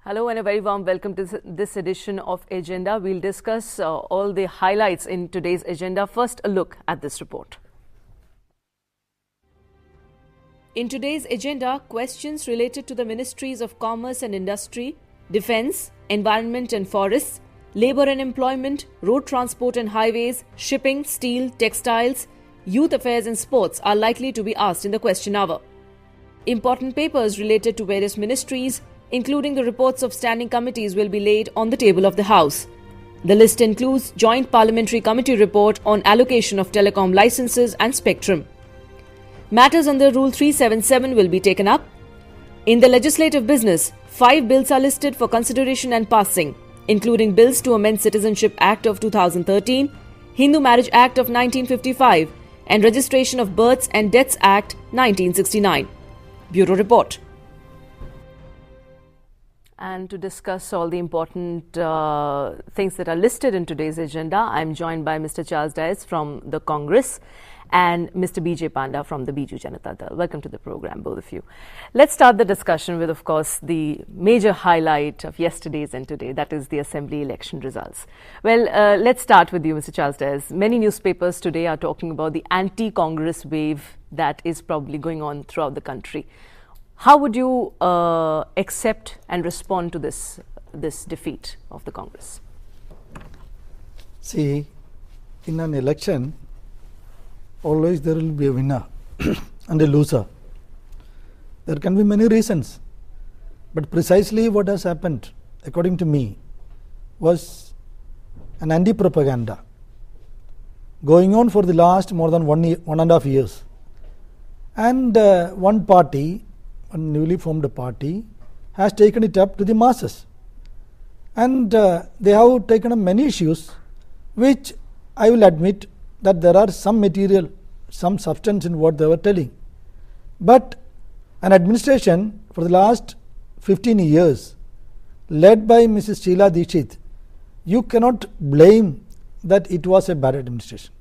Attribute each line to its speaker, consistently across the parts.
Speaker 1: Hello and a very warm welcome to this edition of Agenda. We'll discuss all the highlights in today's agenda. First, a look at this report. In today's agenda, questions related to the Ministries of Commerce and Industry, Defence, Environment and Forests, Labour and Employment, Road Transport and Highways, Shipping, Steel, Textiles, Youth Affairs and Sports are likely to be asked in the question hour. Important papers related to various ministries, including the reports of standing committees, will be laid on the table of the House. The list includes Joint Parliamentary Committee report on allocation of telecom licenses and spectrum. Matters under Rule 377 will be taken up. In the legislative business, 5 bills are listed for consideration and passing, including bills to amend Citizenship Act of 2013, Hindu Marriage Act of 1955, and Registration of Births and Deaths Act 1969. Bureau Report. And to discuss all the important things that are listed in today's agenda, I'm joined by Mr. Charles Dias from the Congress and Mr. B.J. Panda from the Biju Janata Dal. Welcome to the program, both of you. Let's start the discussion with, of course, the major highlight of yesterday's and today, that is the Assembly election results. Well, let's start with you, Mr. Charles Dias. Many newspapers today are talking about the anti-Congress wave that is probably going on throughout the country. How would you accept and respond to this defeat of the Congress?
Speaker 2: See, in an election, always there will be a winner and a loser. There can be many reasons, but precisely what has happened, according to me, was an anti-propaganda going on for the last more than 1.5 years. And one party, a newly formed party, has taken it up to the masses. And they have taken up many issues, which I will admit that there are some material, some substance in what they were telling. But an administration for the last 15 years, led by Mrs. Sheila Dikshit, you cannot blame that it was a bad administration.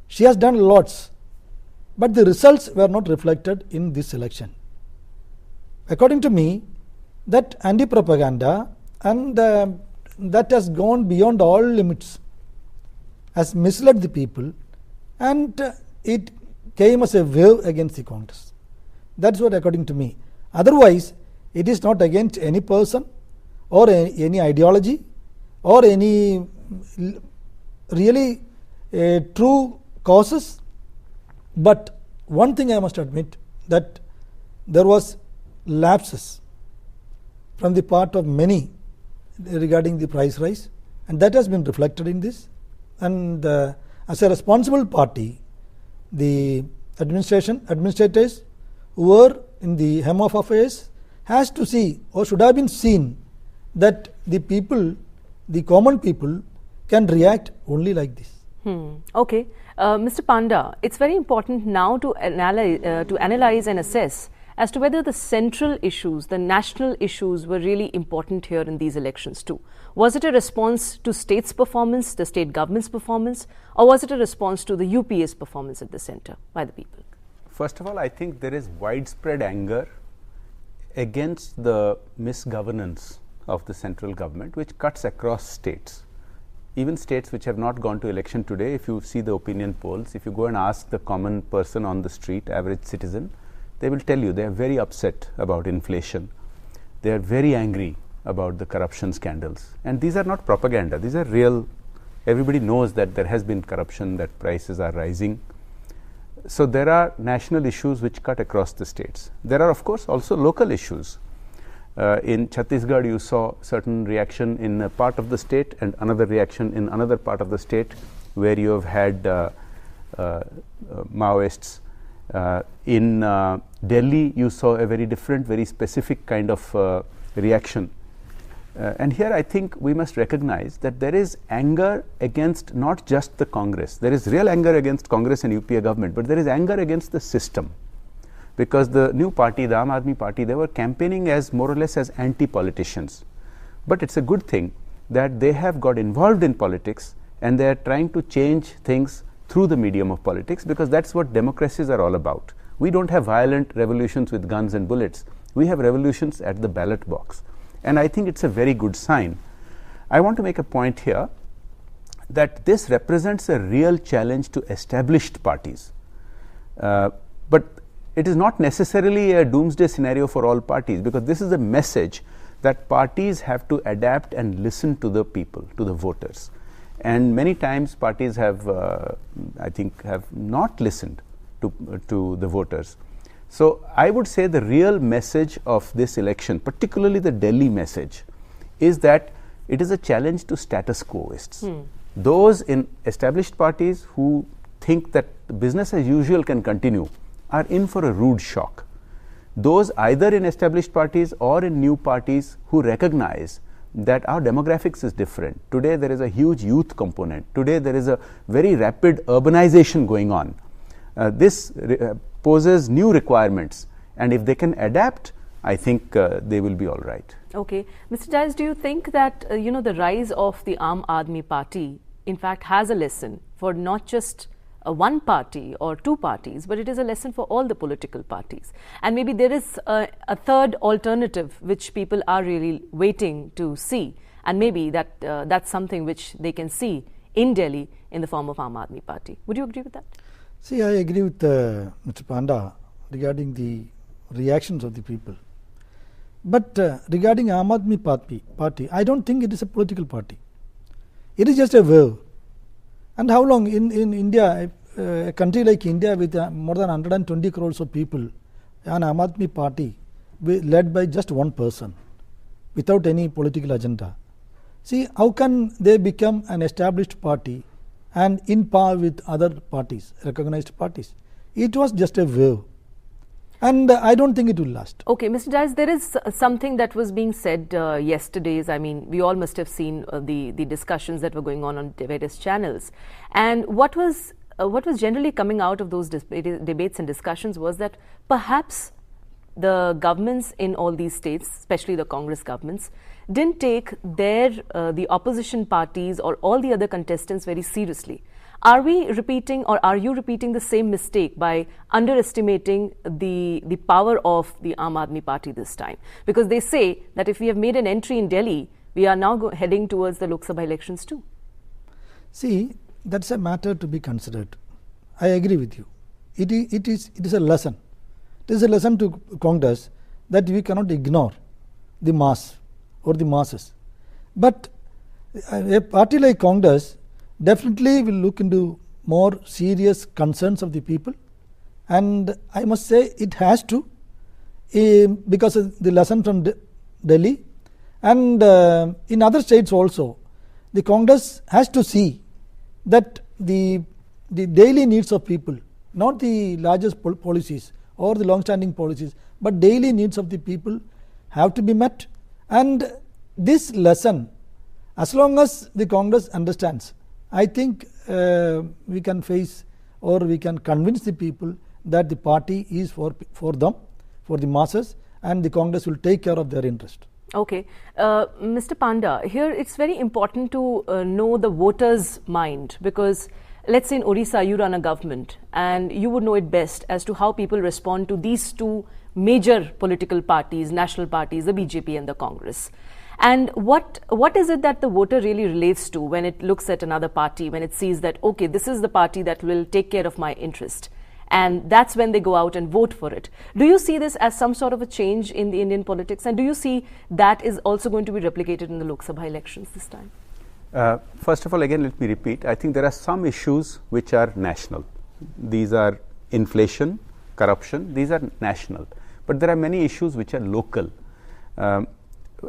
Speaker 2: She has done lots, but the results were not reflected in this election. According to me, that anti-propaganda and that has gone beyond all limits, has misled the people, and it came as a wave against the Congress. That's what according to me. Otherwise, it is not against any person or any ideology or any really true causes. But one thing I must admit, that there was lapses from the part of many regarding the price rise, and that has been reflected in this. And as a responsible party, the administrators who were in the hem of affairs has to see, or should have been seen, that the people, the common people, can react only like this.
Speaker 1: Okay. Mr. Panda, it's very important now to analyze and assess as to whether the central issues, the national issues, were really important here in these elections too. Was it a response to state's performance, the state government's performance, or was it a response to the UPA's performance at the centre by the people?
Speaker 3: First of all, I think there is widespread anger against the misgovernance of the central government, which cuts across states. Even states which have not gone to election today, if you see the opinion polls, if you go and ask the common person on the street, average citizen, they will tell you they are very upset about inflation. They are very angry about the corruption scandals. And these are not propaganda. These are real. Everybody knows that there has been corruption, that prices are rising. So there are national issues which cut across the states. There are, of course, also local issues. In Chhattisgarh, you saw certain reaction in a part of the state and another reaction in another part of the state, where you have had Maoists. In Delhi, you saw a very different, very specific kind of reaction. And here I think we must recognize that there is anger against not just the Congress. There is real anger against Congress and UPA government, but there is anger against the system. Because the new party, the Aam Aadmi Party, they were campaigning as more or less as anti-politicians. But it's a good thing that they have got involved in politics and they are trying to change things through the medium of politics, because that's what democracies are all about. We don't have violent revolutions with guns and bullets. We have revolutions at the ballot box. and I think it's a very good sign. I want to make a point here that this represents a real challenge to established parties, but it is not necessarily a doomsday scenario for all parties, because this is a message that parties have to adapt and listen to the people, to the voters. And many times parties have, I think, have not listened to the voters. So I would say the real message of this election, particularly the Delhi message, is that it is a challenge to status quoists. Those in established parties who think that business as usual can continue are in for a rude shock. Those either in established parties or in new parties who recognize that our demographics is different. Today there is a huge youth component. Today there is a very rapid urbanization going on. This poses new requirements, and if they can adapt, I think they will be all right.
Speaker 1: Okay. Mr. Jais, do you think that the rise of the Aam Aadmi Party in fact has a lesson for not just one party or two parties, but it is a lesson for all the political parties? And maybe there is a third alternative which people are really waiting to see, and maybe that's something which they can see in Delhi in the form of Aam Aadmi Party. Would you agree with that?
Speaker 2: See, I agree with Mr. Panda regarding the reactions of the people. But regarding Aam Aadmi Party, I don't think it is a political party. It is just a wave. And how long in India, a country like India with more than 120 crores of people, an Aam Aadmi Party led by just one person without any political agenda. See, how can they become an established party and in par with other parties, recognized parties? It was just a wave. And I don't think it will last. Okay,
Speaker 1: Mr. Jais, there is something that was being said yesterday's. I mean, we all must have seen the discussions that were going on various channels. And what was generally coming out of those debates and discussions was that perhaps the governments in all these states, especially the Congress governments, didn't take the opposition parties or all the other contestants very seriously. Are we repeating, or are you repeating the same mistake by underestimating the power of the Aam Aadmi Party this time? Because they say that if we have made an entry in Delhi, we are now heading towards the Lok Sabha elections too.
Speaker 2: See, that's a matter to be considered. I agree with you. It is a lesson. It is a lesson to Congress that we cannot ignore the mass or the masses. But a party like Congress definitely will look into more serious concerns of the people, and I must say it has to, because of the lesson from Delhi, and in other states also, the Congress has to see that the daily needs of people, not the largest policies or the long-standing policies, but daily needs of the people have to be met. And this lesson, as long as the Congress understands, I think we can face, or we can convince the people that the party is for them, for the masses, and the Congress will take care of their interest.
Speaker 1: Okay. Mr. Panda, here it's very important to know the voters' mind, because let's say in Odisha you run a government and you would know it best as to how people respond to these two major political parties, national parties, the BJP and the Congress. And what is it that the voter really relates to when it looks at another party, when it sees that, okay, this is the party that will take care of my interest? And that's when they go out and vote for it. Do you see this as some sort of a change in the Indian politics? And do you see that is also going to be replicated in the Lok Sabha elections this time?
Speaker 3: First of all, again, let me repeat. I think there are some issues which are national. These are inflation, corruption. These are national. But there are many issues which are local.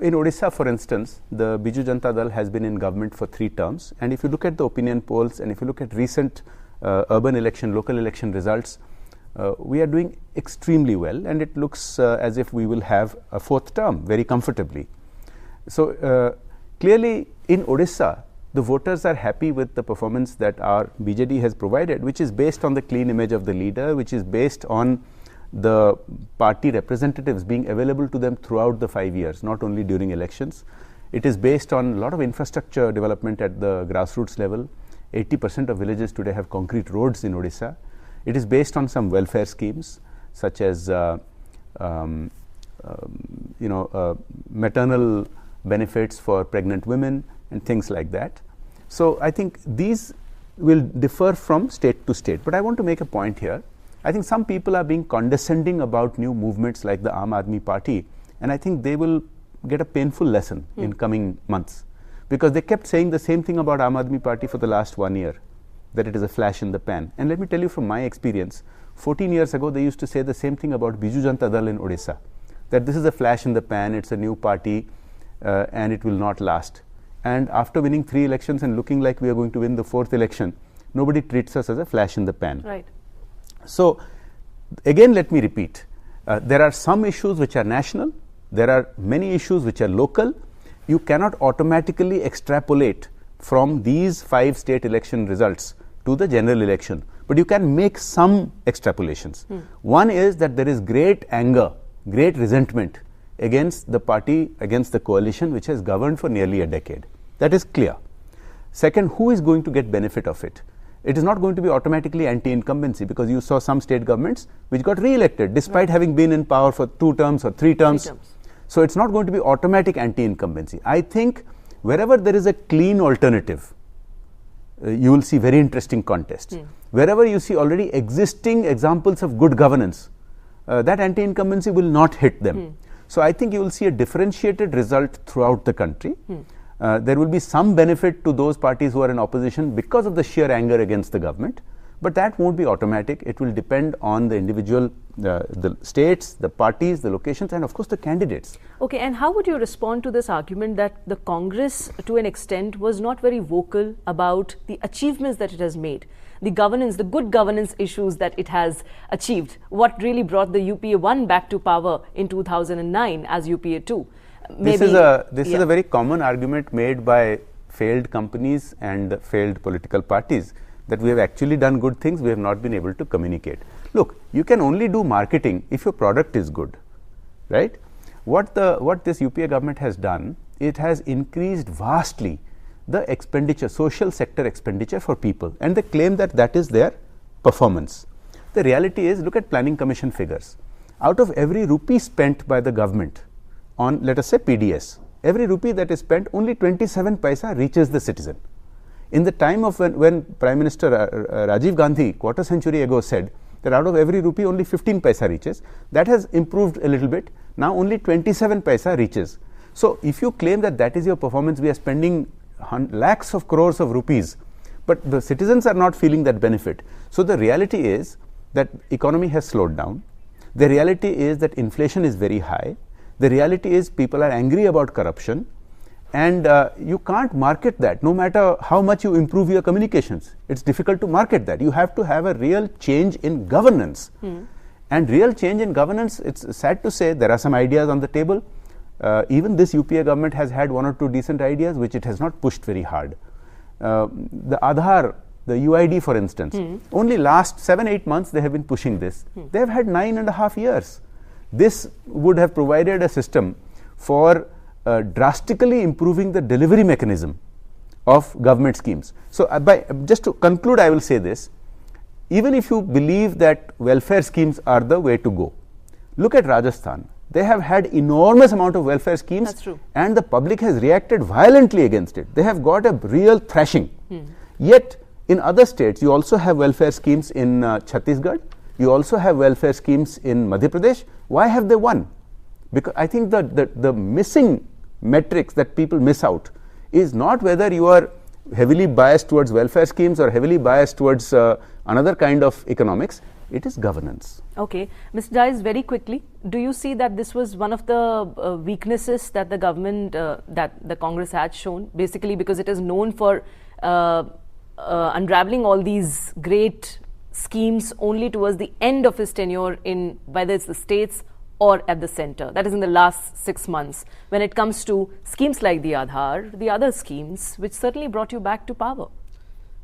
Speaker 3: In Odisha, for instance, the Biju Janata Dal has been in government for 3 terms, and if you look at the opinion polls and if you look at recent urban election, local election results, we are doing extremely well, and it looks as if we will have a 4th term very comfortably. So clearly in Odisha, the voters are happy with the performance that our BJD has provided, which is based on the clean image of the leader, which is based on the party representatives being available to them throughout the 5 years, not only during elections. It is based on a lot of infrastructure development at the grassroots level. 80% of villages today have concrete roads in Odisha. It is based on some welfare schemes such as maternal benefits for pregnant women and things like that. So I think these will differ from state to state. But I want to make a point here. I think some people are being condescending about new movements like the Aam Aadmi Party, and I think they will get a painful lesson in coming months, because they kept saying the same thing about Aam Aadmi Party for the last 1 year, that it is a flash in the pan. And let me tell you from my experience, 14 years ago they used to say the same thing about Biju Janata Dal in Odisha, that this is a flash in the pan, it's a new party and it will not last. And after winning 3 elections and looking like we are going to win the 4th election, nobody treats us as a flash in the pan.
Speaker 1: Right.
Speaker 3: So again, let me repeat, there are some issues which are national, there are many issues which are local. You cannot automatically extrapolate from these 5 state election results to the general election, but you can make some extrapolations. One is that there is great anger, great resentment against the party, against the coalition which has governed for nearly a decade. That is clear. Second, who is going to get benefit of it? It is not going to be automatically anti-incumbency, because you saw some state governments which got re-elected despite having been in power for 2 terms or 3 terms. So it's not going to be automatic anti-incumbency. I think wherever there is a clean alternative, you will see very interesting contests. Wherever you see already existing examples of good governance, that anti-incumbency will not hit them. So I think you will see a differentiated result throughout the country. There will be some benefit to those parties who are in opposition because of the sheer anger against the government, but that won't be automatic. It will depend on the individual, the states, the parties, the locations, and of course the candidates.
Speaker 1: Okay, and how would you respond to this argument that the Congress, to an extent, was not very vocal about the achievements that it has made, the governance, the good governance issues that it has achieved, what really brought the UPA 1 back to power in 2009 as UPA 2?
Speaker 3: This is a very common argument made by failed companies and failed political parties, that we have actually done good things, we have not been able to communicate. Look, you can only do marketing if your product is good, right? What this UPA government has done, it has increased vastly the expenditure, social sector expenditure for people, and they claim that that is their performance. The reality is, look at Planning Commission figures. Out of every rupee spent by the government on, let us say, PDS, every rupee that is spent, only 27 paisa reaches the citizen. In the time of when Prime Minister Rajiv Gandhi, quarter century ago, said that out of every rupee only 15 paisa reaches, that has improved a little bit. Now only 27 paisa reaches. So if you claim that that is your performance, we are spending lakhs of crores of rupees, but the citizens are not feeling that benefit. So the reality is that economy has slowed down. The reality is that inflation is very high. The reality is people are angry about corruption, and you can't market that. No matter how much you improve your communications, it's difficult to market that. You have to have a real change in governance. And real change in governance, it's sad to say, there are some ideas on the table. Even this UPA government has had 1 or 2 decent ideas which it has not pushed very hard. The Aadhaar, the UID for instance, only last 7-8 months they have been pushing this. They have had 9.5 years. This would have provided a system for drastically improving the delivery mechanism of government schemes. So just to conclude, I will say this: even if you believe that welfare schemes are the way to go, look at Rajasthan. They have had enormous amount of welfare schemes.
Speaker 1: That's true.
Speaker 3: And the public has reacted violently against it. They have got a real thrashing. Yet in other states you also have welfare schemes in Chhattisgarh, you also have welfare schemes in Madhya Pradesh. Why have they won? Because I think the missing metrics that people miss out is not whether you are heavily biased towards welfare schemes or heavily biased towards another kind of economics. It is governance.
Speaker 1: Okay. Mr. Jais, very quickly, do you see that this was one of the weaknesses that the government, that the Congress had shown, basically because it is known for unraveling all these great schemes only towards the end of his tenure, in whether it's the states or at the center, that is in the last 6 months, when it comes to schemes like the Aadhaar, the other schemes which certainly brought you back to power?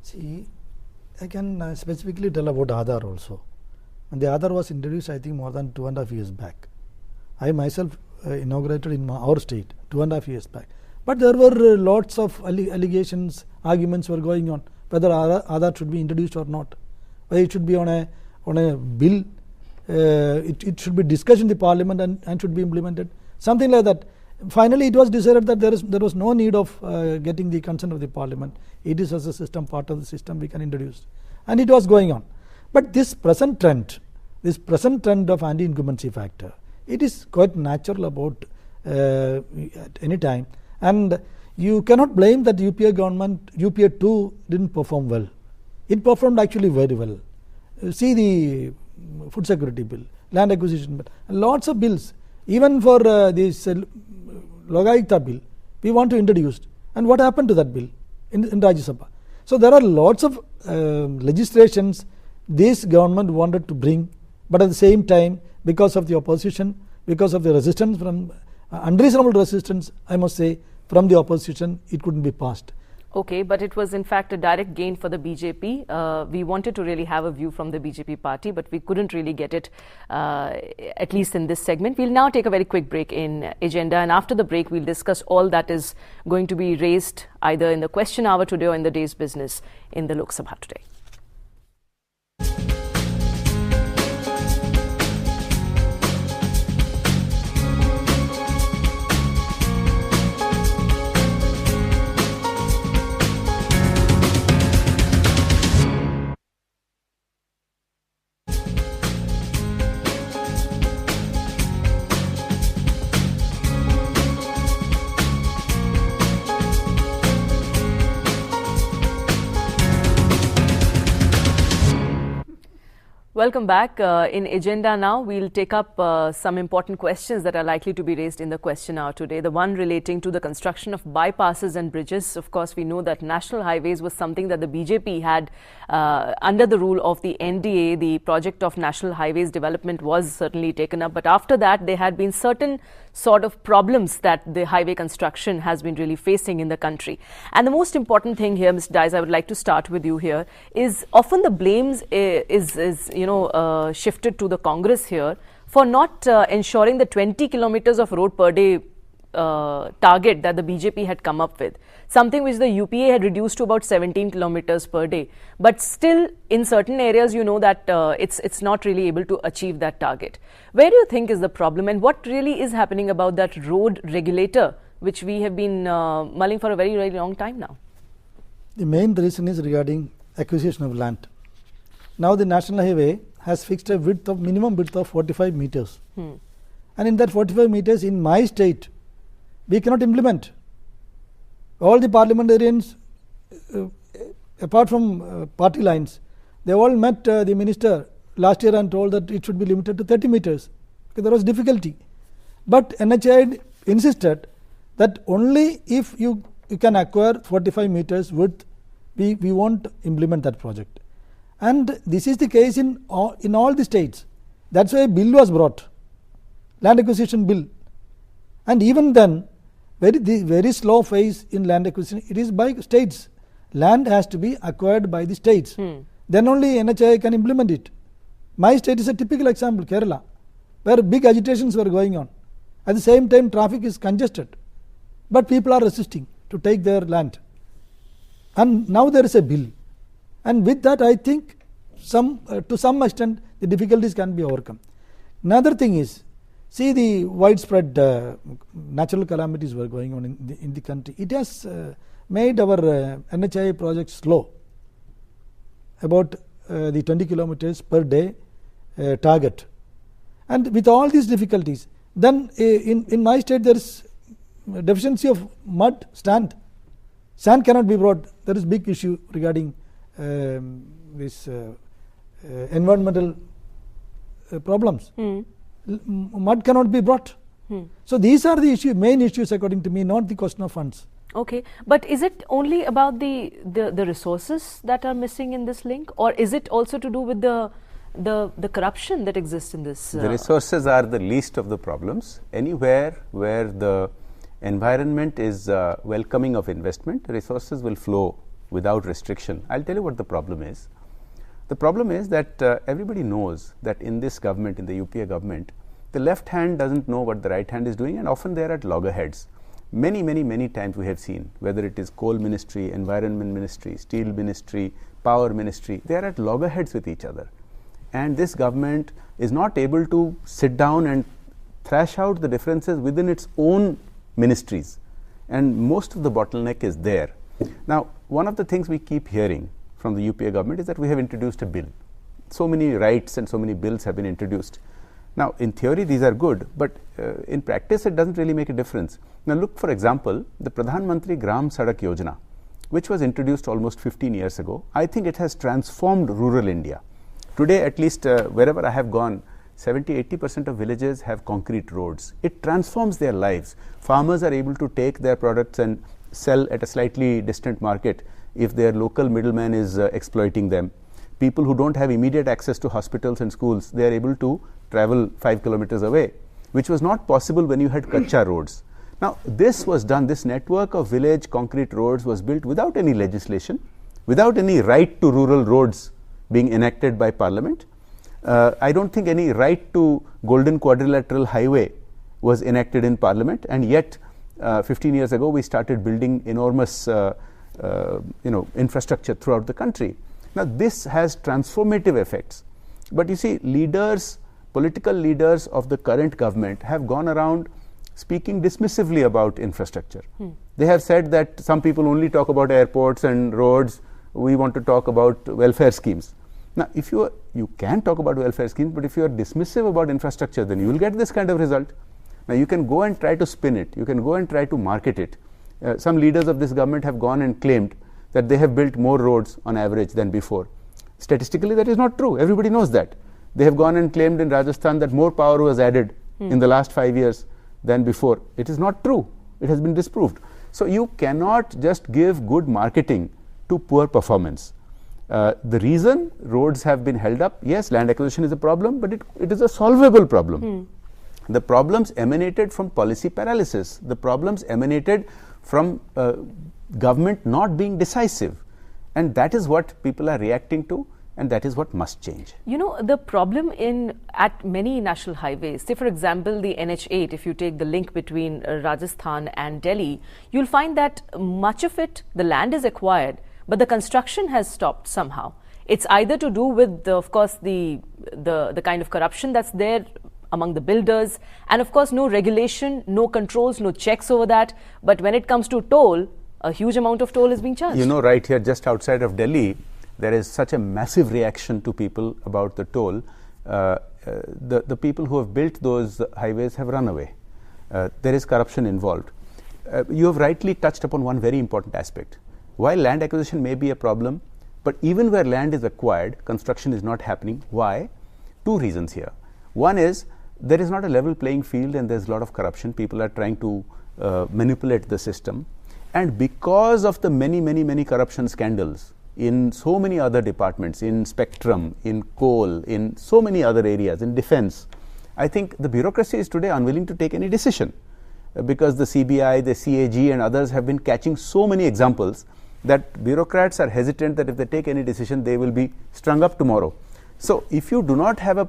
Speaker 2: See, I can specifically tell about Aadhaar also. And the Aadhaar was introduced, I think, more than 2.5 years back. I myself inaugurated in our state 2.5 years back. But there were lots of allegations, arguments were going on whether Aadhaar should be introduced or not, whether it should be on a bill, it should be discussed in the parliament and should be implemented. something like that. Finally, it was decided that there was no need of getting the consent of the parliament. It is as a system, part of the system we can introduce, and it was going on. But this present trend of anti-incumbency factor, it is quite natural about at any time, and you cannot blame that UPA government, UPA 2 didn't perform well. It performed actually very well. See the food security bill, land acquisition bill, and lots of bills. Even for this Logayukta bill, we want to introduce. And what happened to that bill in Rajya Sabha? So there are lots of legislations this government wanted to bring, but at the same time, because of the opposition, because of the resistance from unreasonable resistance, I must say, from the opposition, it couldn't be passed.
Speaker 1: Okay, but it was in fact a direct gain for the BJP. We wanted to really have a view from the BJP party, but we couldn't really get it, at least in this segment. We'll now take a very quick break in agenda, and after the break, we'll discuss all that is going to be raised either in the question hour today or in the day's business in the Lok Sabha today. Welcome back. In agenda now, we'll take up some important questions that are likely to be raised in the question hour today. The one relating to the construction of bypasses and bridges. Of course, we know that national highways was something that the BJP had under the rule of the NDA. The project of national highways development was certainly taken up. But after that, there had been certain sort of problems that the highway construction has been really facing in the country. And the most important thing here, Mr. Dias, I would like to start with you here, is often the blames is shifted to the Congress here for not ensuring the 20 kilometers of road per day target that the BJP had come up with, something which the UPA had reduced to about 17 kilometers per day. But still, in certain areas, you know that it's not really able to achieve that target. Where do you think is the problem, and what really is happening about that road regulator, which we have been mulling for a very, very long time now?
Speaker 2: The main reason is regarding acquisition of land. Now the national highway has fixed a minimum width of 45 meters. And in that 45 meters, in my state, we cannot implement. All the parliamentarians, apart from party lines, they all met the minister last year and told that it should be limited to 30 meters because there was difficulty. But NHAI insisted that only if you can acquire 45 meters width, we won't implement that project. And this is the case in all the states. That's why a bill was brought, land acquisition bill. And even then, very slow phase in land acquisition, it is by states. Land has to be acquired by the states. Then only NHAI can implement it. My state is a typical example, Kerala, where big agitations were going on. At the same time, traffic is congested. But people are resisting to take their land. And now there is a bill. And with that, I think to some extent, the difficulties can be overcome. Another thing is, see the widespread natural calamities were going on in the country. It has made our NHAI project slow about the 20 kilometers per day target. And with all these difficulties, then in my state there is deficiency of mud, sand. Sand cannot be brought. There is big issue regarding this environmental problems. Mud cannot be brought. So these are the main issues according to me, not the question of funds.
Speaker 1: Okay, but is it only about the resources that are missing in this link, or is it also to do with the corruption that exists in this?
Speaker 3: The resources are the least of the problems. Anywhere where the environment is welcoming of investment, resources will flow without restriction. I'll tell you what the problem is. The problem is that everybody knows that in this government, in the UPA government, the left hand doesn't know what the right hand is doing, and often they are at loggerheads. Many times we have seen, whether it is coal ministry, environment ministry, steel ministry, power ministry, they are at loggerheads with each other. And this government is not able to sit down and thrash out the differences within its own ministries, and most of the bottleneck is there. Now, one of the things we keep hearing from the UPA government is that we have introduced a bill. So many rights and so many bills have been introduced. Now, in theory these are good, but in practice it doesn't really make a difference. Now, look, for example, the Pradhan Mantri Gram Sadak Yojana, which was introduced almost 15 years ago. I think it has transformed rural India. Today, at least wherever I have gone, 70-80% of villages have concrete roads. It transforms their lives. Farmers are able to take their products and sell at a slightly distant market if their local middleman is exploiting them. People who don't have immediate access to hospitals and schools, they are able to travel 5 kilometers away, which was not possible when you had Kacha roads. Now, this was done, this network of village concrete roads was built without any legislation, without any right to rural roads being enacted by Parliament. I don't think any right to Golden Quadrilateral Highway was enacted in Parliament, and yet 15 years ago we started building enormous infrastructure throughout the country. Now, this has transformative effects, but you see, leaders, political leaders of the current government have gone around speaking dismissively about infrastructure. They have said that some people only talk about airports and roads, we want to talk about welfare schemes. Now, if you can talk about welfare schemes, but if you are dismissive about infrastructure, then you will get this kind of result. Now, you can go and try to spin it, you can go and try to market it. Some leaders of this government have gone and claimed that they have built more roads on average than before. Statistically, that is not true. Everybody knows that. They have gone and claimed in Rajasthan that more power was added in the last 5 years than before. It is not true. It has been disproved. So, you cannot just give good marketing to poor performance. The reason roads have been held up, yes, land acquisition is a problem, but it is a solvable problem. The problems emanated from policy paralysis. The problems emanated from government not being decisive, and that is what people are reacting to, and that is what must change.
Speaker 1: You know, the problem at many national highways, say for example the NH8, if you take the link between Rajasthan and Delhi, you'll find that much of it, the land is acquired, but the construction has stopped somehow. It's either to do with, of course, the kind of corruption that's there among the builders, and of course no regulation, no controls, no checks over that. But when it comes to toll, a huge amount of toll is being charged.
Speaker 3: You know, right here just outside of Delhi, there is such a massive reaction to people about the toll. The people who have built those highways have run away. There is corruption involved. You have rightly touched upon one very important aspect. While land acquisition may be a problem, but even where land is acquired, construction is not happening. Why? Two reasons here. One is there is not a level playing field and there is a lot of corruption. People are trying to manipulate the system. And because of the many corruption scandals in so many other departments, in spectrum, in coal, in so many other areas, in defense, I think the bureaucracy is today unwilling to take any decision because the CBI, the CAG and others have been catching so many examples that bureaucrats are hesitant that if they take any decision, they will be strung up tomorrow. So, if you do not have a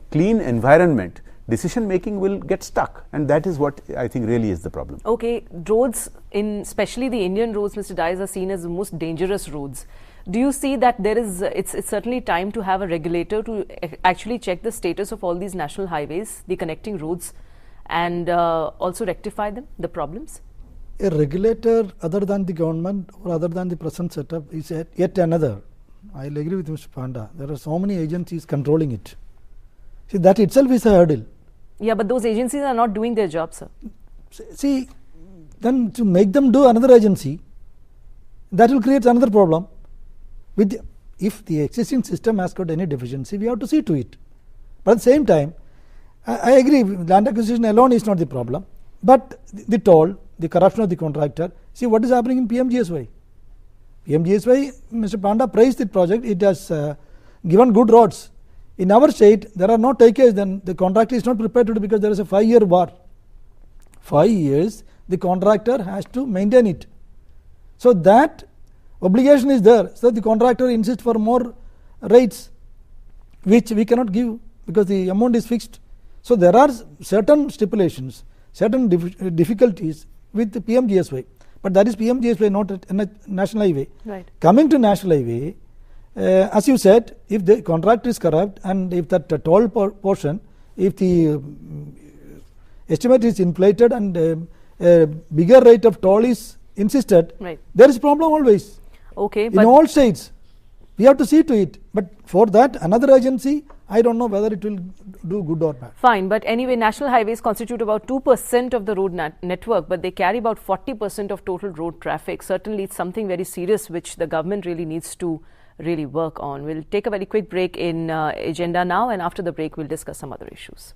Speaker 3: clean environment, decision making will get stuck, and that is what I think really is the problem.
Speaker 1: Okay, roads, especially the Indian roads, Mr. Dias, are seen as the most dangerous roads. Do you see that there is, it's certainly time to have a regulator to actually check the status of all these national highways, the connecting roads, and also rectify them, the problems?
Speaker 2: A regulator other than the government or other than the present setup is yet another. I will agree with Mr. Panda. There are so many agencies controlling it. See, that itself is a hurdle.
Speaker 1: Yeah, but those agencies are not doing their job, sir.
Speaker 2: See, then to make them do another agency, that will create another problem. If the existing system has got any deficiency, we have to see to it. But at the same time, I agree, land acquisition alone is not the problem, but the toll, the corruption of the contractor. See what is happening in PMGSY. PMGSY, Mr. Panda praised the project, it has given good roads. In our state, there are no takers, then the contractor is not prepared to do because there is a 5-year war. 5 years, the contractor has to maintain it. So that obligation is there. So the contractor insists for more rates, which we cannot give because the amount is fixed. So there are certain stipulations, certain difficulties with the PMGSY, but that is PMGSY, not a national highway.
Speaker 1: Right.
Speaker 2: Coming to national highway, as you said, if the contract is corrupt and if that toll portion, if the estimate is inflated and a bigger rate of toll is insisted,
Speaker 1: Right.
Speaker 2: there is problem always.
Speaker 1: Okay,
Speaker 2: In
Speaker 1: but
Speaker 2: all states, we have to see to it. But for that, another agency, I don't know whether it will do good or bad.
Speaker 1: fine. But anyway, national highways constitute about 2% of the road network, but they carry about 40% of total road traffic. Certainly, it's something very serious which the government really needs to really work on. We'll take a very quick break in agenda now, and after the break, we'll discuss some other issues.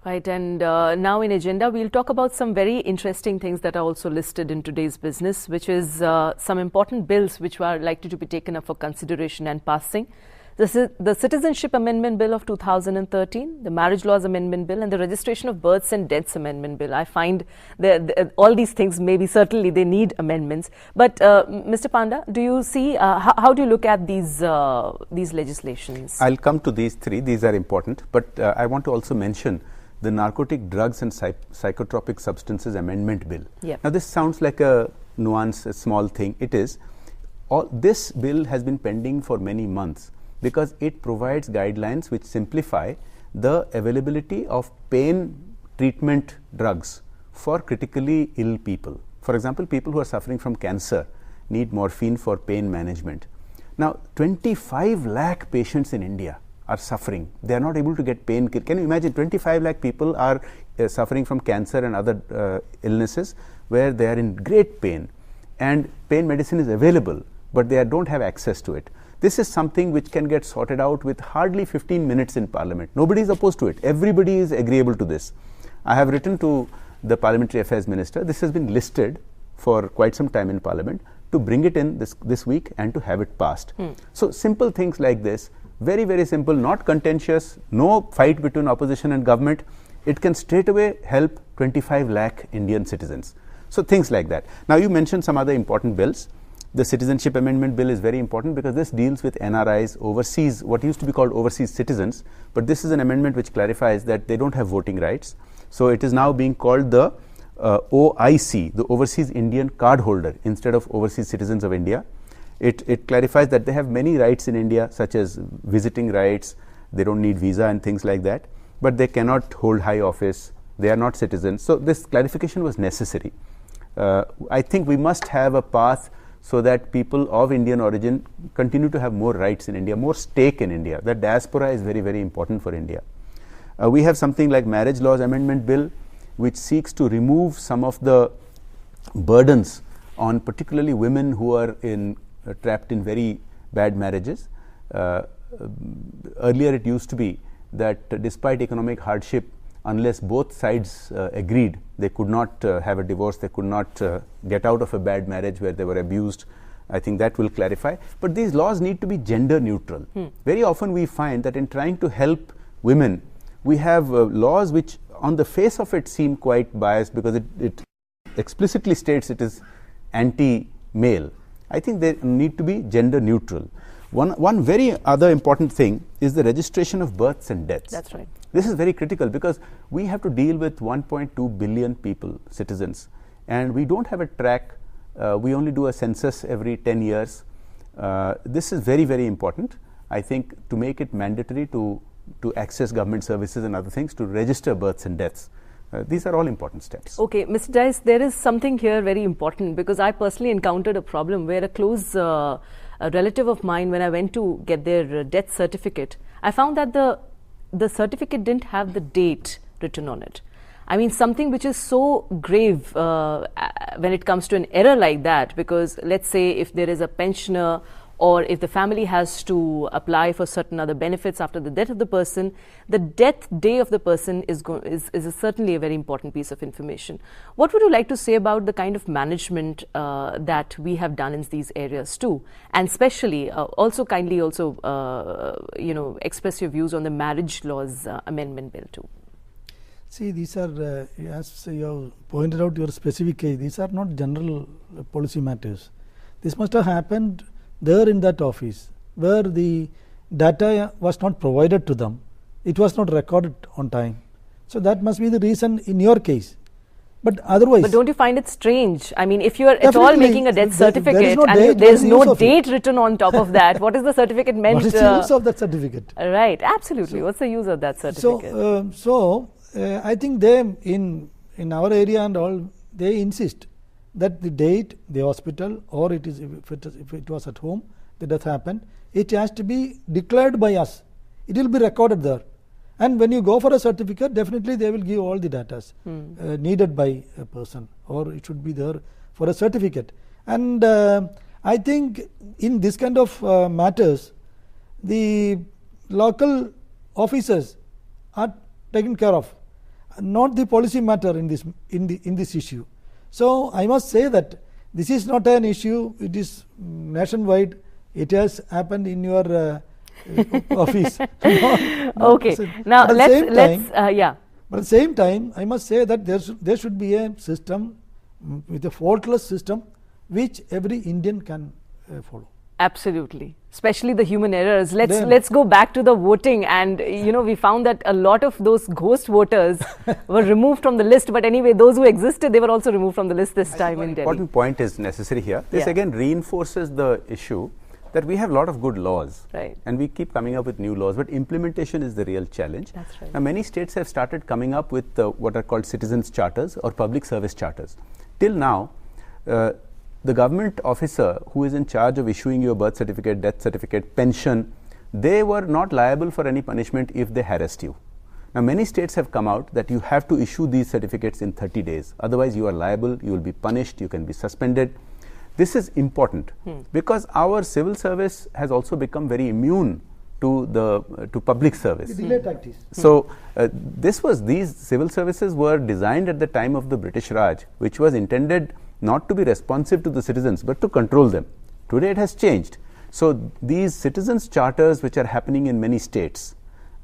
Speaker 1: Right, and now in agenda, we'll talk about some very interesting things that are also listed in today's business, which is some important bills which are likely to be taken up for consideration and passing. The Citizenship Amendment Bill of 2013, the Marriage Laws Amendment Bill, and the Registration of Births and Deaths Amendment Bill. I find that all these things maybe certainly they need amendments. But Mr. Panda, do you see, how do you look at these legislations?
Speaker 3: I'll come to these three. These are important. But I want to also mention the Narcotic Drugs and Psychotropic Substances Amendment Bill.
Speaker 1: Yep.
Speaker 3: Now, this sounds like a nuance, a small thing. It is. This bill has been pending for many months because it provides guidelines which simplify the availability of pain treatment drugs for critically ill people. For example, people who are suffering from cancer need morphine for pain management. Now, 25 lakh patients in India are suffering. They are not able to get pain. Can you imagine 25 lakh people are suffering from cancer and other illnesses where they are in great pain, and pain medicine is available, but they don't have access to it. This is something which can get sorted out with hardly 15 minutes in Parliament. Nobody is opposed to it. Everybody is agreeable to this. I have written to the Parliamentary Affairs Minister. This has been listed for quite some time in Parliament to bring it in this week and to have it passed. So simple things like this, very, very simple, not contentious, no fight between opposition and government. It can straight away help 25 lakh Indian citizens. So things like that. Now, you mentioned some other important bills. The Citizenship Amendment Bill is very important because this deals with NRIs, overseas, what used to be called overseas citizens, but this is an amendment which clarifies that they don't have voting rights. So it is now being called the OIC, the Overseas Indian Card Holder, instead of Overseas Citizens of India. It clarifies that they have many rights in India, such as visiting rights, they don't need visa and things like that, but they cannot hold high office, they are not citizens. So this clarification was necessary. I think we must have a path so that people of Indian origin continue to have more rights in India, more stake in India. The diaspora is very, very important for India. We have something like Marriage Laws Amendment Bill, which seeks to remove some of the burdens on particularly women who are trapped in very bad marriages. Earlier it used to be that despite economic hardship, unless both sides agreed, they could not have a divorce, they could not get out of a bad marriage where they were abused. I think that will clarify. But these laws need to be gender neutral. Very often we find that in trying to help women, we have laws which on the face of it seem quite biased because it explicitly states it is anti-male. I think they need to be gender neutral. One very other important thing is the registration of births and deaths.
Speaker 1: That's right.
Speaker 3: This is very critical because we have to deal with 1.2 billion people, citizens, and we don't have a track. We only do a census every 10 years. This is very, very important. I think to make it mandatory to access government services and other things, to register births and deaths. These are all important steps.
Speaker 1: Okay, Mr. Dice, there is something here very important because I personally encountered a problem where a close a relative of mine, when I went to get their death certificate, I found that the certificate didn't have the date written on it. I mean, something which is so grave when it comes to an error like that, because let's say if there is a pensioner or if the family has to apply for certain other benefits after the death of the person, the death day of the person is certainly a very important piece of information. What would you like to say about the kind of management that we have done in these areas too, and especially also kindly express your views on the marriage laws amendment bill too?
Speaker 2: See, these are, as you have pointed out your specific case, these are not general policy matters. This must have happened there in that office where the data was not provided to them. It was not recorded on time. So that must be the reason in your case. But otherwise.
Speaker 1: But don't you find it strange? I mean, if you are at all making a death certificate and there is no date written on top of that, what is the certificate meant?
Speaker 2: What is the use of that certificate?
Speaker 1: Right, absolutely. So, what's the use of that certificate?
Speaker 2: I think they in our area and all, they insist that the date, the hospital, or if it was at home, the death happened, it has to be declared by us. It will be recorded there. And when you go for a certificate, definitely they will give all the data needed by a person, or it should be there for a certificate. And I think in this kind of matters, the local officers are taken care of, not the policy matter in this issue. So I must say that this is not an issue, it is nationwide. It has happened in your office.
Speaker 1: Okay. Now let's
Speaker 2: But at the same time, I must say that there should be a system with a faultless system which every Indian can follow.
Speaker 1: Absolutely, especially the human errors. Let's go back to the voting, and we found that a lot of those ghost voters were removed from the list. But anyway, those who existed, they were also removed from the list this time in Delhi.
Speaker 3: An important point is necessary here. This again reinforces the issue that we have a lot of good laws,
Speaker 1: right,
Speaker 3: and we keep coming up with new laws, but implementation is the real challenge.
Speaker 1: That's right.
Speaker 3: Now, many states have started coming up with what are called citizens' charters or public service charters. Till now, the government officer who is in charge of issuing your birth certificate, death certificate, pension, they were not liable for any punishment if they harassed you. Now, many states have come out that you have to issue these certificates in 30 days. Otherwise, you are liable, you will be punished, you can be suspended. This is important because our civil service has also become very immune to public service.
Speaker 2: Delay tactics.
Speaker 3: So, these civil services were designed at the time of the British Raj, which was intended not to be responsive to the citizens, but to control them. Today it has changed. So, these citizens' charters which are happening in many states,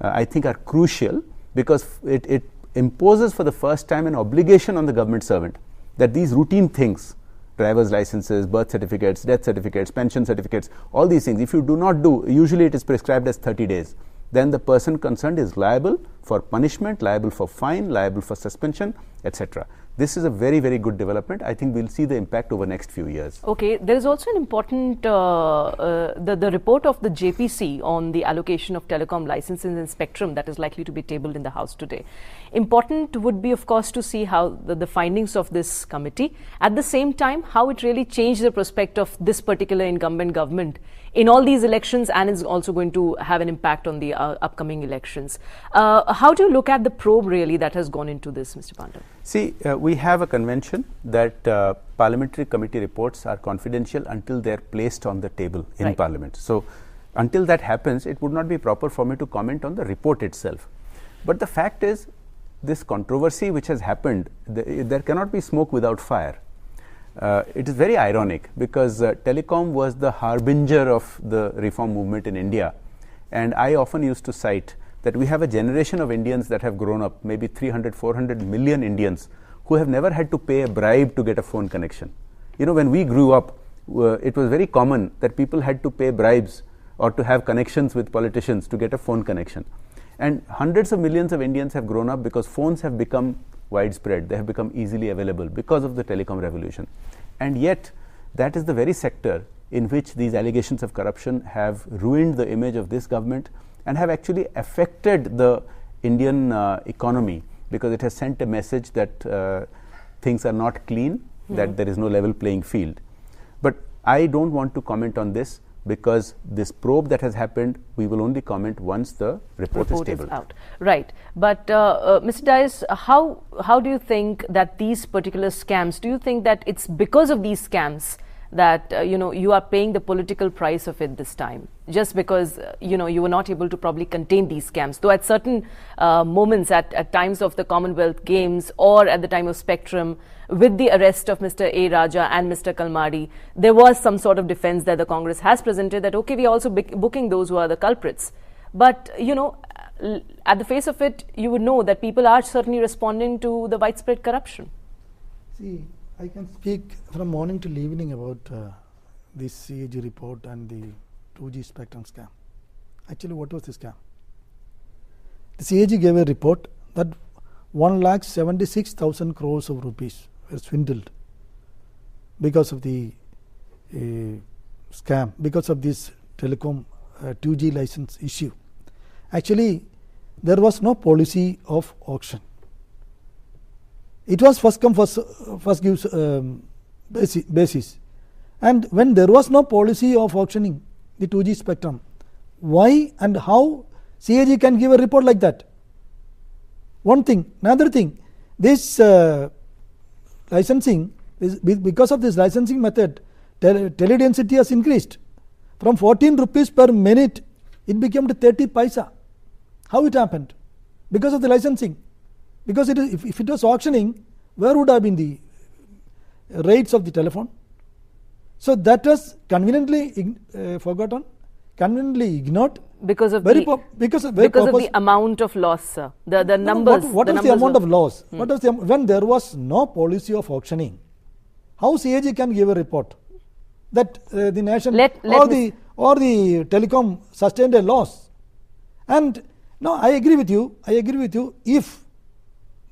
Speaker 3: I think are crucial because it imposes for the first time an obligation on the government servant that these routine things, driver's licenses, birth certificates, death certificates, pension certificates, all these things, if you do not do, usually it is prescribed as 30 days, then the person concerned is liable for punishment, liable for fine, liable for suspension, etc. This is a very, very good development. I think we'll see the impact over the next few years.
Speaker 1: Okay, there is also an important, the report of the JPC on the allocation of telecom licenses and spectrum that is likely to be tabled in the House today. Important would be, of course, to see how the findings of this committee, at the same time, how it really changed the prospect of this particular incumbent government in all these elections, and is also going to have an impact on the upcoming elections. How do you look at the probe really that has gone into this, Mr. Panda?
Speaker 3: See, we have a convention that parliamentary committee reports are confidential until they are placed on the table in Parliament. So, until that happens, it would not be proper for me to comment on the report itself. But the fact is, this controversy which has happened, there cannot be smoke without fire. It is very ironic because telecom was the harbinger of the reform movement in India, and I often used to cite that we have a generation of Indians that have grown up, maybe 300-400 million Indians who have never had to pay a bribe to get a phone connection. When we grew up, it was very common that people had to pay bribes or to have connections with politicians to get a phone connection. And hundreds of millions of Indians have grown up because phones have become widespread, they have become easily available because of the telecom revolution. And yet, that is the very sector in which these allegations of corruption have ruined the image of this government and have actually affected the Indian economy, because it has sent a message that things are not clean, that there is no level playing field. But I don't want to comment on this, because this probe that has happened, we will only comment once the report is tabled.
Speaker 1: Out. Right. But Mr. Dias, how do you think that these particular scams, do you think that it's because of these scams that you are paying the political price of it this time, just because you were not able to probably contain these scams. Though at certain moments, at times of the Commonwealth Games or at the time of Spectrum, with the arrest of Mr. A. Raja and Mr. Kalmari, there was some sort of defense that the Congress has presented that, okay, we are also booking those who are the culprits. But, at the face of it, you would know that people are certainly responding to the widespread corruption.
Speaker 2: See, I can speak from morning till evening about this CAG report and the 2G Spectrum scam. Actually, what was the scam? The CAG gave a report that 1,76,000 crores of rupees were swindled because of the scam, because of this telecom 2G license issue. Actually, there was no policy of auction. It was first come first gives basis. And when there was no policy of auctioning the 2G spectrum, why and how CAG can give a report like that? One thing. Another thing, this licensing, because of this licensing method, teledensity has increased. From 14 rupees per minute, it became to 30 paisa. How it happened? Because of the licensing. Because it is, if it was auctioning, where would have been the rates of the telephone? So that was conveniently forgotten, conveniently ignored.
Speaker 1: Because of the amount of loss, sir. The numbers.
Speaker 2: What was the amount of loss? What was when there was no policy of auctioning? How CAG can give a report that the nation or the telecom sustained a loss? And no, I agree with you. If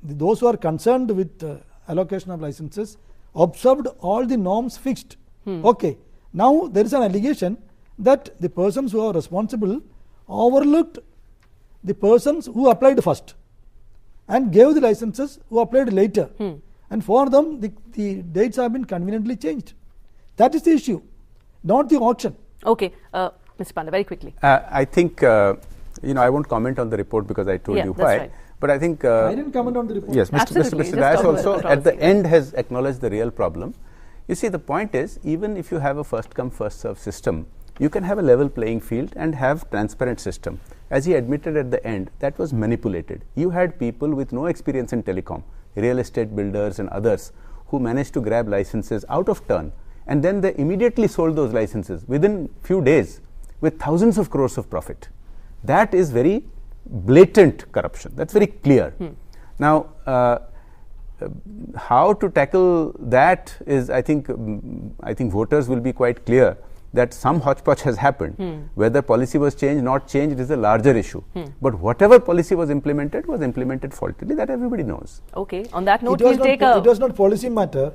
Speaker 2: those who are concerned with allocation of licenses observed all the norms fixed, okay. Now there is an allegation that the persons who are responsible overlooked the persons who applied first and gave the licenses who applied later, and for them the dates have been conveniently changed. That is the issue, not the auction.
Speaker 1: Okay, Mr. Panda, very quickly.
Speaker 3: I think I won't comment on the report because I told you why.
Speaker 1: Right.
Speaker 3: But I think
Speaker 2: I didn't comment on the report.
Speaker 3: Yes, Mr. Vyas also at the end has acknowledged the real problem. You see, the point is, even if you have a first come first serve system, you can have a level playing field and have transparent system. As he admitted at the end, that was manipulated. You had people with no experience in telecom, real estate builders and others, who managed to grab licenses out of turn, and then they immediately sold those licenses within few days with thousands of crores of profit. That is very blatant corruption. That's very clear. Now, how to tackle that is, I think voters will be quite clear that some hodgepodge has happened. Whether policy was changed, not changed, is a larger issue. But whatever policy was implemented faultily. That everybody knows.
Speaker 1: Okay. On that note,
Speaker 2: it was not policy matter.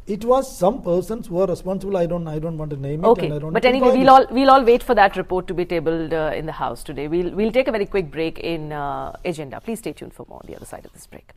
Speaker 2: It was some persons who are responsible. I don't want to name it.
Speaker 1: Okay,
Speaker 2: and I don't
Speaker 1: but anyway, we'll all wait for that report to be tabled in the House today. We'll take a very quick break in agenda. Please stay tuned for more on the other side of this break.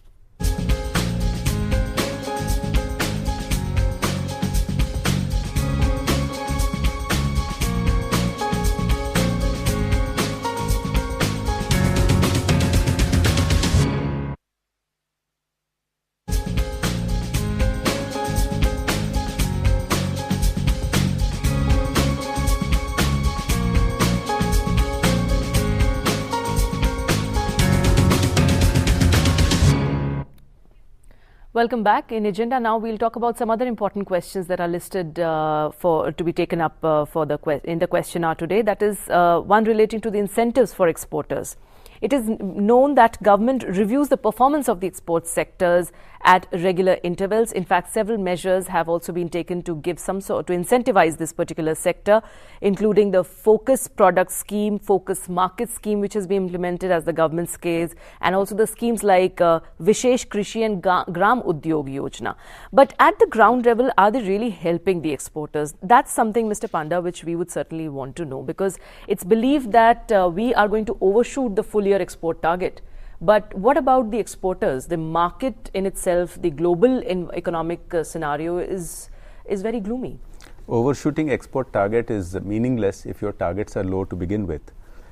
Speaker 1: Welcome back. In agenda now, we'll talk about some other important questions that are listed to be taken up in the question hour today. That is one relating to the incentives for exporters. It is known that government reviews the performance of the export sectors at regular intervals. In fact, several measures have also been taken to give to incentivize this particular sector, including the Focus Product Scheme, Focus Market Scheme, which has been implemented as the government's case, and also the schemes like Vishesh Krishi and Gram Udyog Yojana. But at the ground level, are they really helping the exporters? That's something, Mr. Panda, which we would certainly want to know, because it's believed that we are going to overshoot the full year export target. But what about the exporters? The market in itself, the global economic scenario is very gloomy.
Speaker 3: Overshooting export target is meaningless if your targets are low to begin with.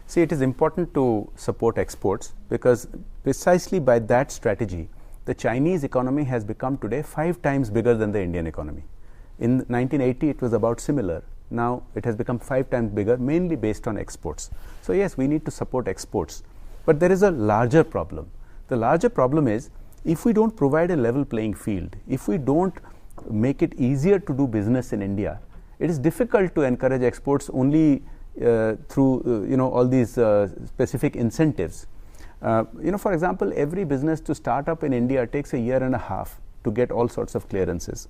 Speaker 3: See, it is important to support exports because precisely by that strategy, the Chinese economy has become today 5 times bigger than the Indian economy. In 1980, it was about similar. Now it has become 5 times bigger, mainly based on exports. So yes, we need to support exports. But there is a larger problem. The larger problem is, if we don't provide a level playing field, if we don't make it easier to do business in India, it is difficult to encourage exports only through all these specific incentives. For example, every business to start up in India takes a year and a half to get all sorts of clearances.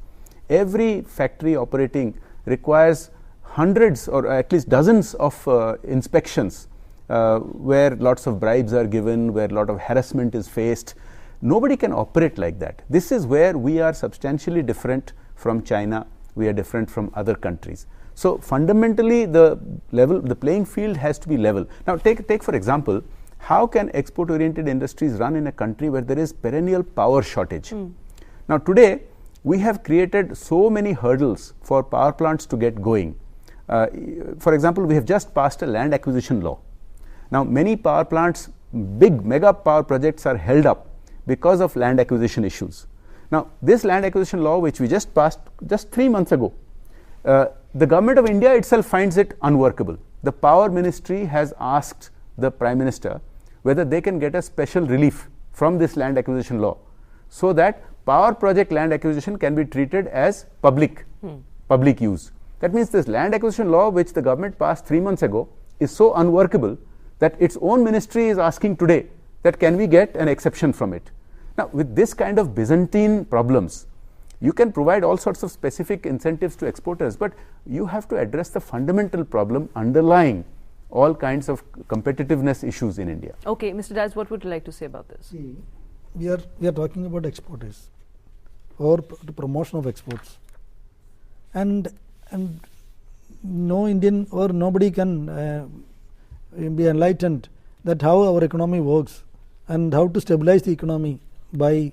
Speaker 3: Every factory operating requires hundreds or at least dozens of inspections where lots of bribes are given, where a lot of harassment is faced. Nobody can operate like that. This is where we are substantially different from China. We are different from other countries. So fundamentally, the playing field has to be level. Now take for example, how can export-oriented industries run in a country where there is perennial power shortage? Now today, we have created so many hurdles for power plants to get going. For example, we have just passed a land acquisition law. Now many power plants, big mega power projects are held up because of land acquisition issues. Now this land acquisition law, which we just passed just 3 months ago, the government of India itself finds it unworkable. The Power Ministry has asked the Prime Minister whether they can get a special relief from this land acquisition law, so that power project land acquisition can be treated as public use. That means this land acquisition law, which the government passed 3 months ago, is so unworkable that its own ministry is asking today that can we get an exception from it. Now with this kind of Byzantine problems, you can provide all sorts of specific incentives to exporters, but you have to address the fundamental problem underlying all kinds of competitiveness issues in India.
Speaker 1: Okay, Mr. Daz, what would you like to say about this?
Speaker 2: See, we are talking about exporters or the promotion of exports, and no Indian or nobody can be enlightened that how our economy works and how to stabilize the economy by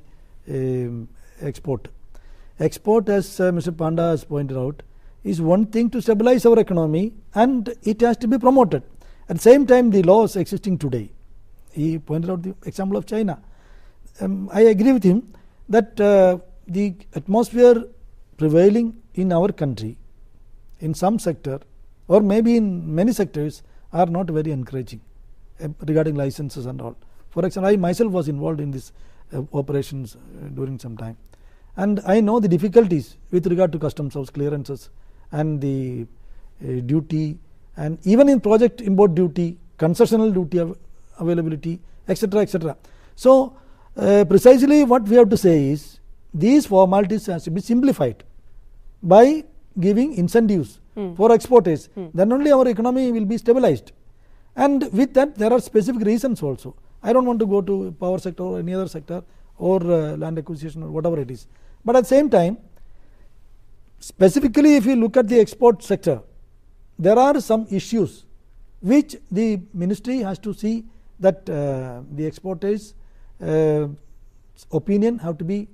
Speaker 2: export. Export, as Mr. Panda has pointed out, is one thing to stabilize our economy, and it has to be promoted. At the same time, the laws existing today, he pointed out the example of China. I agree with him that the atmosphere prevailing in our country in some sector or maybe in many sectors are not very encouraging regarding licenses and all. For example, I myself was involved in these operations during some time, and I know the difficulties with regard to customs house clearances and the duty, and even in project import duty, concessional duty availability, etc., etc. So precisely what we have to say is these formalities has to be simplified by giving incentives for exporters. Then only our economy will be stabilized. And with that, there are specific reasons also. I don't want to go to power sector or any other sector or land acquisition or whatever it is. But at the same time, specifically if you look at the export sector, there are some issues which the ministry has to see that the exporters' opinion have to be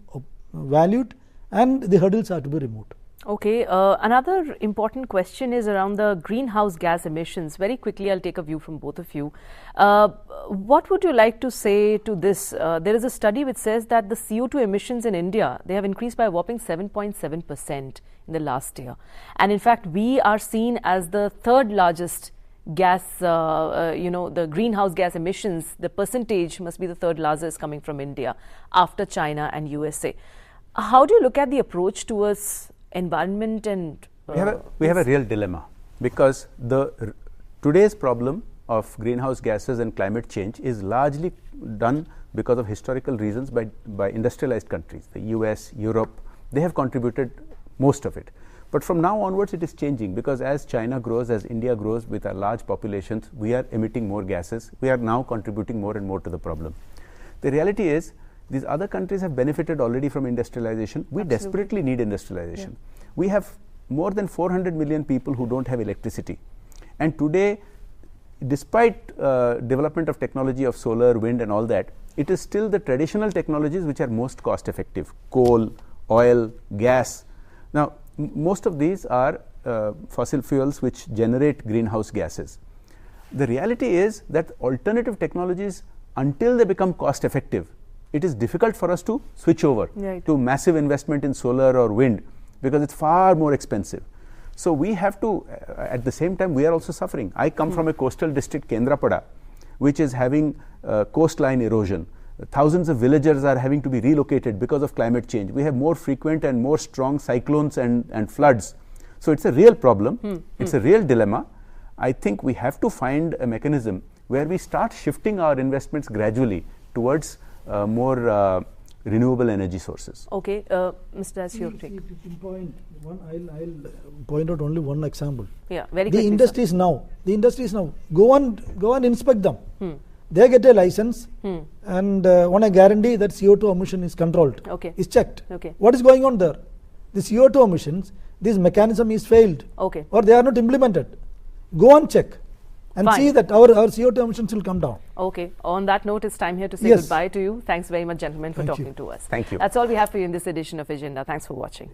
Speaker 2: valued and the hurdles have to be removed.
Speaker 1: Okay, another important question is around the greenhouse gas emissions. Very quickly, I'll take a view from both of you. What would you like to say to this? There is a study which says that the CO2 emissions in India, they have increased by a whopping 7.7% in the last year. And in fact, we are seen as the third largest gas, the greenhouse gas emissions, the percentage must be the third largest coming from India after China and USA. How do you look at the approach towards environment and
Speaker 3: we have a real dilemma, because today's problem of greenhouse gases and climate change is largely done because of historical reasons by industrialized countries. The US, Europe, they have contributed most of it. But from now onwards it is changing, because as China grows, as India grows with our large populations, we are emitting more gases. We are now contributing more and more to the problem. The reality is, these other countries have benefited already from industrialization. We desperately need industrialization. Yeah. We have more than 400 million people who don't have electricity. And today, despite development of technology of solar, wind and all that, it is still the traditional technologies which are most cost effective. Coal, oil, gas. Now, most of these are fossil fuels which generate greenhouse gases. The reality is that alternative technologies, until they become cost effective, it is difficult for us to switch over to massive investment in solar or wind, because it's far more expensive. So we have to, at the same time, we are also suffering. I come from a coastal district, Kendrapada, which is having coastline erosion. Thousands of villagers are having to be relocated because of climate change. We have more frequent and more strong cyclones and floods. So it's a real problem. It's a real dilemma. I think we have to find a mechanism where we start shifting our investments gradually towards more renewable energy sources.
Speaker 1: Okay, Mr. Das, your take.
Speaker 2: I'll point out only one example.
Speaker 1: Yeah, very
Speaker 2: the
Speaker 1: quickly,
Speaker 2: industries now. The industries now. Go and inspect them. They get a license and on a guarantee that CO2 emission is controlled.
Speaker 1: Okay.
Speaker 2: Is checked.
Speaker 1: Okay.
Speaker 2: What is going on there? The CO2 emissions, this mechanism is failed.
Speaker 1: Okay.
Speaker 2: Or they are not implemented. Go and check and
Speaker 1: Fine.
Speaker 2: see that our CO2 emissions will come down.
Speaker 1: Okay. On that note, it's time here to say
Speaker 2: Yes.
Speaker 1: goodbye to you. Thanks very much, gentlemen, for
Speaker 2: Thank
Speaker 1: talking
Speaker 2: you.
Speaker 1: to us.
Speaker 3: Thank you.
Speaker 1: That's all we have for you in this edition of Agenda. Thanks for watching.